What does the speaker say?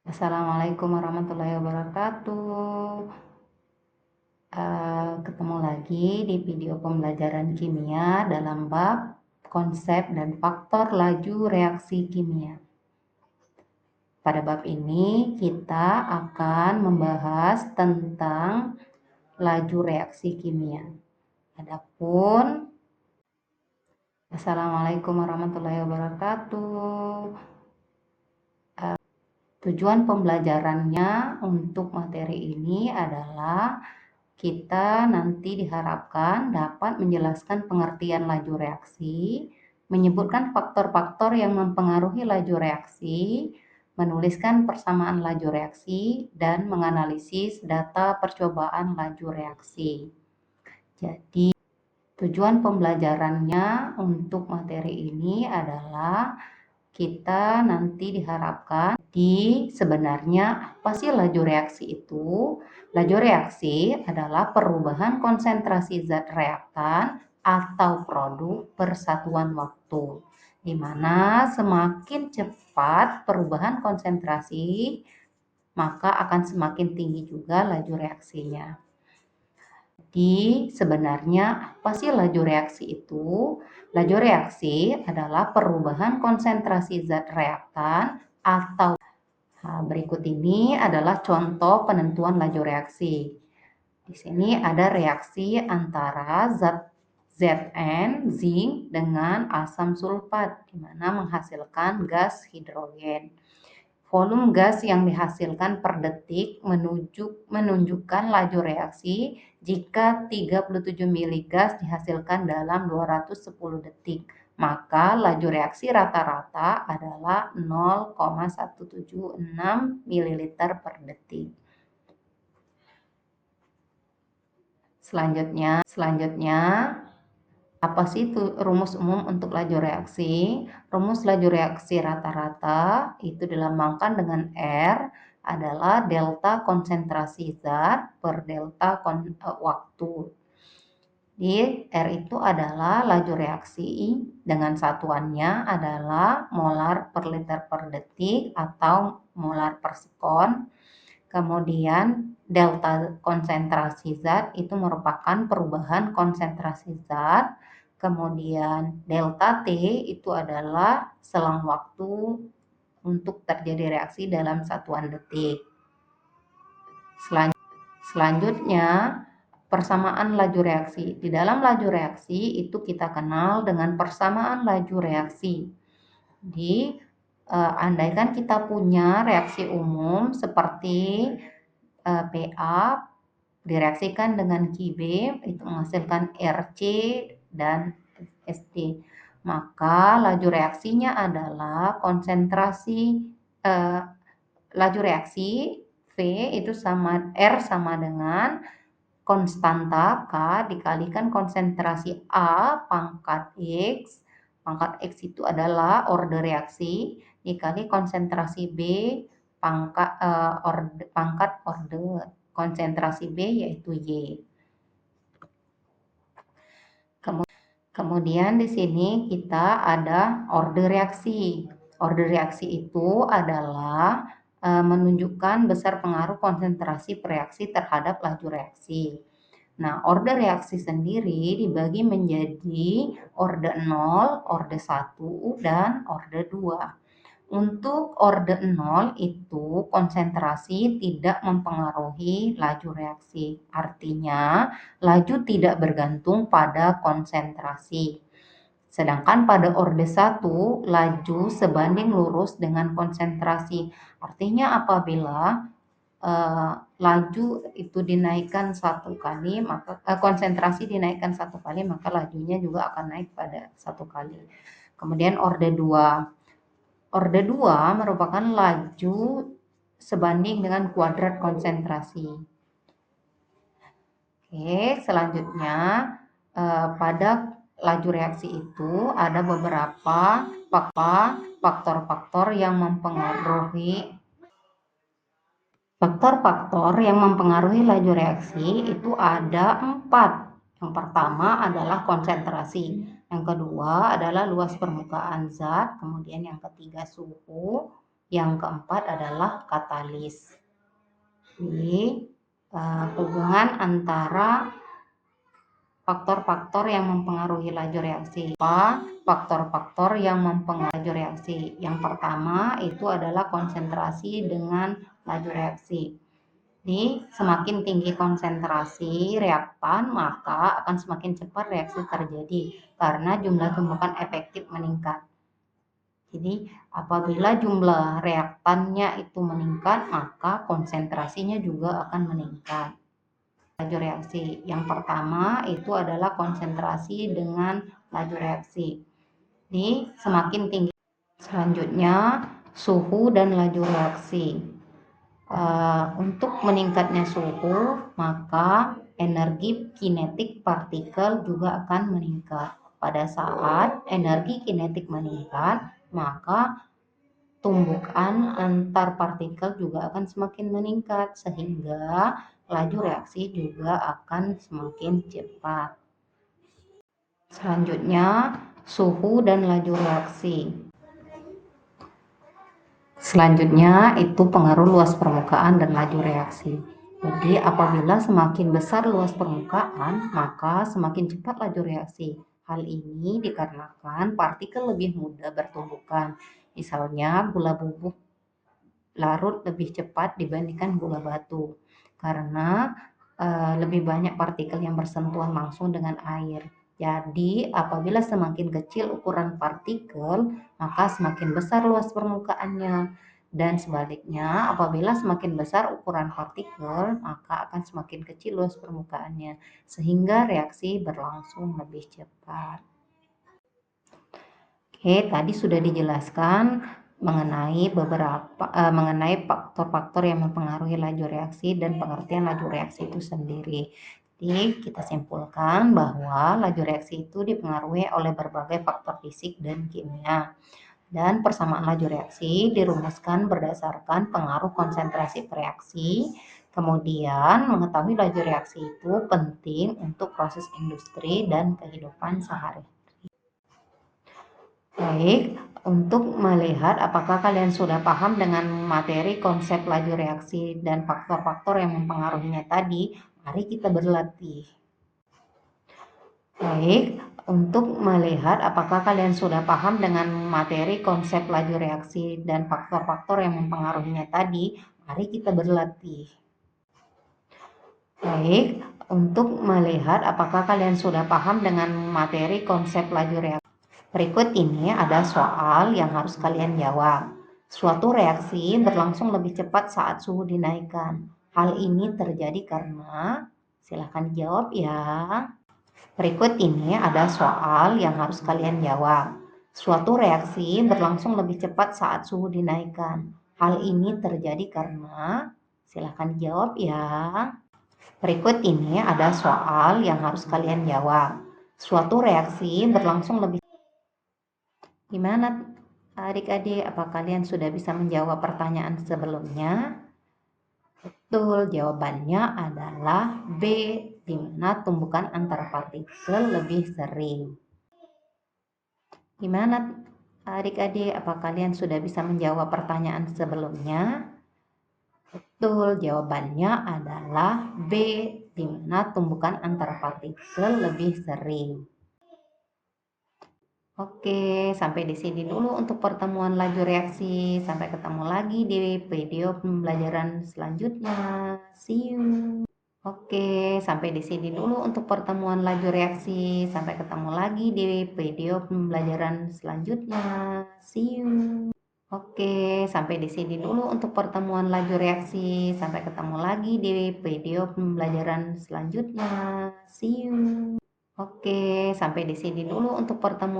Assalamualaikum warahmatullahi wabarakatuh. Ketemu lagi di video pembelajaran kimia dalam bab konsep dan faktor laju reaksi kimia. Pada bab ini kita akan membahas tentang laju reaksi kimia. Assalamualaikum warahmatullahi wabarakatuh. Tujuan pembelajarannya untuk materi ini adalah kita nanti diharapkan dapat menjelaskan pengertian laju reaksi, menyebutkan faktor-faktor yang mempengaruhi laju reaksi, menuliskan persamaan laju reaksi, dan menganalisis data percobaan laju reaksi. Jadi, tujuan pembelajarannya untuk materi ini adalah kita nanti diharapkan sebenarnya apa sih laju reaksi itu? Laju reaksi adalah perubahan konsentrasi zat reaktan atau produk per satuan waktu, di mana semakin cepat perubahan konsentrasi, maka akan semakin tinggi juga laju reaksinya. Jadi sebenarnya apa sih laju reaksi itu? Laju reaksi adalah perubahan konsentrasi zat reaktan atau berikut ini adalah contoh penentuan laju reaksi. Di sini ada reaksi antara zat Zn, zinc dengan asam sulfat, di mana menghasilkan gas hidrogen. Volume gas yang dihasilkan per detik menunjukkan laju reaksi jika 37 ml gas dihasilkan dalam 210 detik. Maka laju reaksi rata-rata adalah 0,176 ml per detik. Selanjutnya, apa sih itu rumus umum untuk laju reaksi? Rumus laju reaksi rata-rata itu dilambangkan dengan R adalah delta konsentrasi zat per delta waktu. Di R itu adalah laju reaksi dengan satuannya adalah molar per liter per detik atau molar per sekon. Kemudian delta konsentrasi zat itu merupakan perubahan konsentrasi zat. Kemudian delta T itu adalah selang waktu untuk terjadi reaksi dalam satuan detik. Selanjutnya, persamaan laju reaksi. Di dalam laju reaksi itu kita kenal dengan persamaan laju reaksi. Andaikan kita punya reaksi umum seperti PA direaksikan dengan Qb itu menghasilkan Rc dan St. Maka laju reaksinya adalah laju reaksi V itu R sama dengan konstanta K dikalikan konsentrasi A pangkat X. Pangkat X itu adalah order reaksi dikali konsentrasi B pangkat order konsentrasi B yaitu Y. Kemudian di sini kita ada order reaksi. Order reaksi itu adalah menunjukkan besar pengaruh konsentrasi reaksi terhadap laju reaksi. Nah, order reaksi sendiri dibagi menjadi order 0, order 1, dan order 2. Untuk order 0 itu konsentrasi tidak mempengaruhi laju reaksi. Artinya, laju tidak bergantung pada konsentrasi. Sedangkan pada order 1, laju sebanding lurus dengan konsentrasi. Artinya apabila laju itu dinaikkan 1 kali, maka konsentrasi dinaikkan 1 kali, maka lajunya juga akan naik pada 1 kali. Kemudian order 2. Order 2 merupakan laju sebanding dengan kuadrat konsentrasi. Oke, selanjutnya pada laju reaksi itu ada beberapa faktor-faktor yang mempengaruhi laju reaksi itu ada 4. Yang pertama adalah konsentrasi. Yang kedua adalah luas permukaan zat. Kemudian yang ketiga suhu. Yang keempat adalah katalis. Jadi, hubungan antara faktor-faktor yang mempengaruhi laju reaksi. Faktor-faktor yang mempengaruhi laju reaksi. Yang pertama itu adalah konsentrasi dengan laju reaksi. Jadi, semakin tinggi konsentrasi reaktan, maka akan semakin cepat reaksi terjadi karena jumlah tumbukan efektif meningkat. Jadi, apabila jumlah reaktannya itu meningkat, maka konsentrasinya juga akan meningkat. Laju reaksi. Yang pertama itu adalah konsentrasi dengan laju reaksi. Jadi, semakin tinggi. Selanjutnya, suhu dan laju reaksi. Untuk meningkatnya suhu, maka energi kinetik partikel juga akan meningkat. Pada saat energi kinetik meningkat, maka tumbukan antar partikel juga akan semakin meningkat, sehingga laju reaksi juga akan semakin cepat. Selanjutnya, suhu dan laju reaksi. Selanjutnya itu pengaruh luas permukaan dan laju reaksi. Jadi apabila semakin besar luas permukaan, maka semakin cepat laju reaksi. Hal ini dikarenakan partikel lebih mudah bertumbukan. Misalnya gula bubuk larut lebih cepat dibandingkan gula batu karena lebih banyak partikel yang bersentuhan langsung dengan air. Jadi, apabila semakin kecil ukuran partikel, maka semakin besar luas permukaannya. Dan sebaliknya, apabila semakin besar ukuran partikel, maka akan semakin kecil luas permukaannya, sehingga reaksi berlangsung lebih cepat. Oke, tadi sudah dijelaskan mengenai faktor-faktor yang mempengaruhi laju reaksi dan pengertian laju reaksi itu sendiri. Jadi kita simpulkan bahwa laju reaksi itu dipengaruhi oleh berbagai faktor fisik dan kimia. Dan persamaan laju reaksi dirumuskan berdasarkan pengaruh konsentrasi reaksi. Kemudian mengetahui laju reaksi itu penting untuk proses industri dan kehidupan sehari-hari. Baik, untuk melihat apakah kalian sudah paham dengan materi konsep laju reaksi dan faktor-faktor yang mempengaruhinya tadi, mari kita berlatih. Baik, untuk melihat apakah kalian sudah paham dengan materi konsep laju reaksi dan faktor-faktor yang mempengaruhinya tadi, mari kita berlatih. Baik, untuk melihat apakah kalian sudah paham dengan materi konsep laju reaksi. Berikut ini ada soal yang harus kalian jawab. Suatu reaksi berlangsung lebih cepat saat suhu dinaikkan. Hal ini terjadi karena, silahkan dijawab ya. Berikut ini ada soal yang harus kalian jawab. Suatu reaksi berlangsung lebih cepat saat suhu dinaikkan. Hal ini terjadi karena, silahkan dijawab ya. Berikut ini ada soal yang harus kalian jawab. Suatu reaksi berlangsung lebih. Gimana adik-adik, apa kalian sudah bisa menjawab pertanyaan sebelumnya? Betul, jawabannya adalah B, di mana tumbukan antar partikel lebih sering. Gimana adik-adik, apa kalian sudah bisa menjawab pertanyaan sebelumnya? Betul, jawabannya adalah B, di mana tumbukan antar partikel lebih sering. Oke, sampai di sini dulu untuk pertemuan laju reaksi. Sampai ketemu lagi di video pembelajaran selanjutnya. See you. Oke, sampai di sini dulu untuk pertemuan laju reaksi. Sampai ketemu lagi di video pembelajaran selanjutnya. See you. Oke, sampai di sini dulu untuk pertemuan laju reaksi. Sampai ketemu lagi di video pembelajaran selanjutnya. See you. Oke, sampai di sini dulu untuk pertemuan